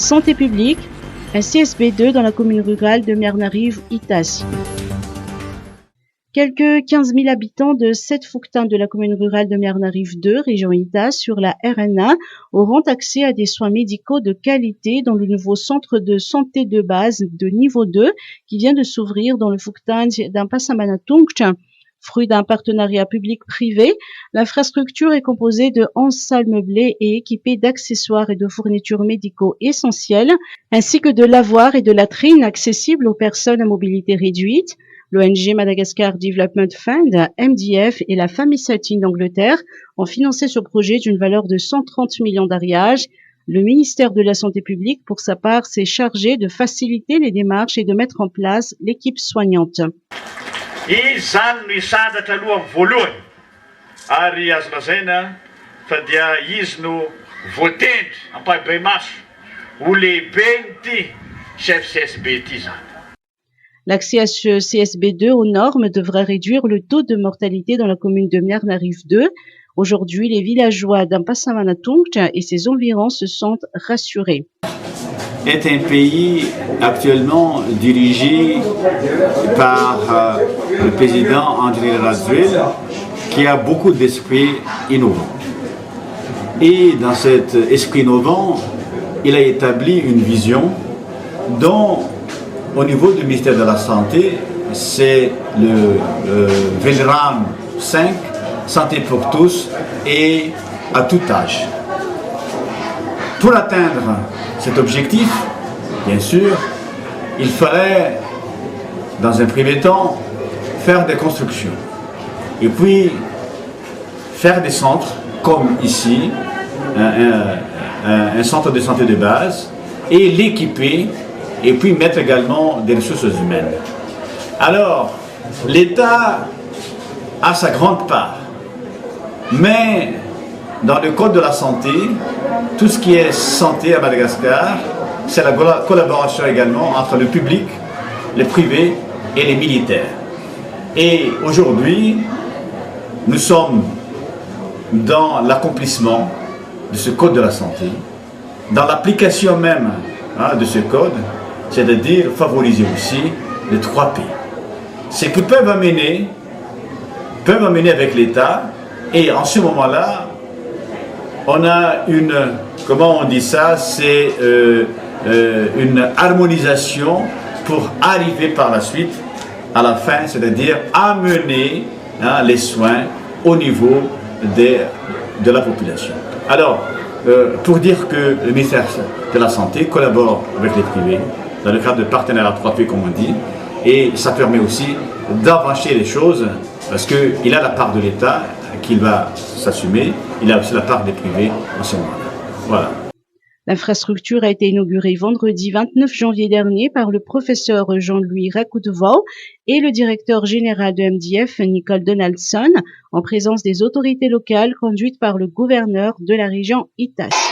Santé publique, un CSB2 dans la commune rurale de Miarnariv-Itas. Quelques 15 000 habitants de Sept-Fouquetin de la commune rurale de Miarnariv-2, région Itas, sur la RN1, auront accès à des soins médicaux de qualité dans le nouveau centre de santé de base de niveau 2 qui vient de s'ouvrir dans le Fouquetin d'Ampasamanatungt. Fruit d'un partenariat public-privé, l'infrastructure est composée de 11 salles meublées et équipées d'accessoires et de fournitures médicaux essentielles, ainsi que de lavoirs et de latrines accessibles aux personnes à mobilité réduite. L'ONG Madagascar Development Fund, MDF et la Family Satin d'Angleterre ont financé ce projet d'une valeur de 130 millions d'ariages. Le ministère de la Santé publique, pour sa part, s'est chargé de faciliter les démarches et de mettre en place l'équipe soignante. Izany no hisandatra aloha voalohany ary azo lazaina fa dia izy no voatendry ampahabemaso ho lehibe ity CSB ity zany. L'accès à ce CSB2 aux normes devrait réduire le taux de mortalité dans la commune de Miarnariv-2. Aujourd'hui, les villageois d'Ampasamanatungt et ses environs se sentent rassurés. Est un pays actuellement dirigé par le président Andry Rajoelina qui a beaucoup d'esprit innovant. Et dans cet esprit innovant, il a établi une vision dont, au niveau du ministère de la Santé, c'est le VELRAM 5, Santé pour tous et à tout âge. Pour atteindre cet objectif, bien sûr, il fallait, dans un premier temps, faire des constructions. Et puis, faire des centres, comme ici, un centre de santé de base, et l'équiper, et puis mettre également des ressources humaines. Alors, l'État a sa grande part, mais dans le code de la santé, tout ce qui est santé à Madagascar, c'est la collaboration également entre le public, le privé et les militaires. Et aujourd'hui, nous sommes dans l'accomplissement de ce code de la santé, dans l'application même de ce code, c'est-à-dire favoriser aussi les 3 P. C'est qu'ils peuvent amener avec l'État, et en ce moment-là, on a une, comment on dit ça, c'est une harmonisation pour arriver par la suite à la fin, c'est-à-dire amener les soins au niveau de la population. Alors, pour dire que le ministère de la Santé collabore avec les privés dans le cadre de partenariat 3P, comme on dit, et ça permet aussi d'avancer les choses parce qu'il a la part de l'État qu'il va s'assumer, il a aussi la part des privés en ce moment-là. Voilà. L'infrastructure a été inaugurée vendredi 29 janvier dernier par le professeur Jean-Louis Rakoudvaux et le directeur général de MDF, Nicole Donaldson, en présence des autorités locales conduites par le gouverneur de la région Itas.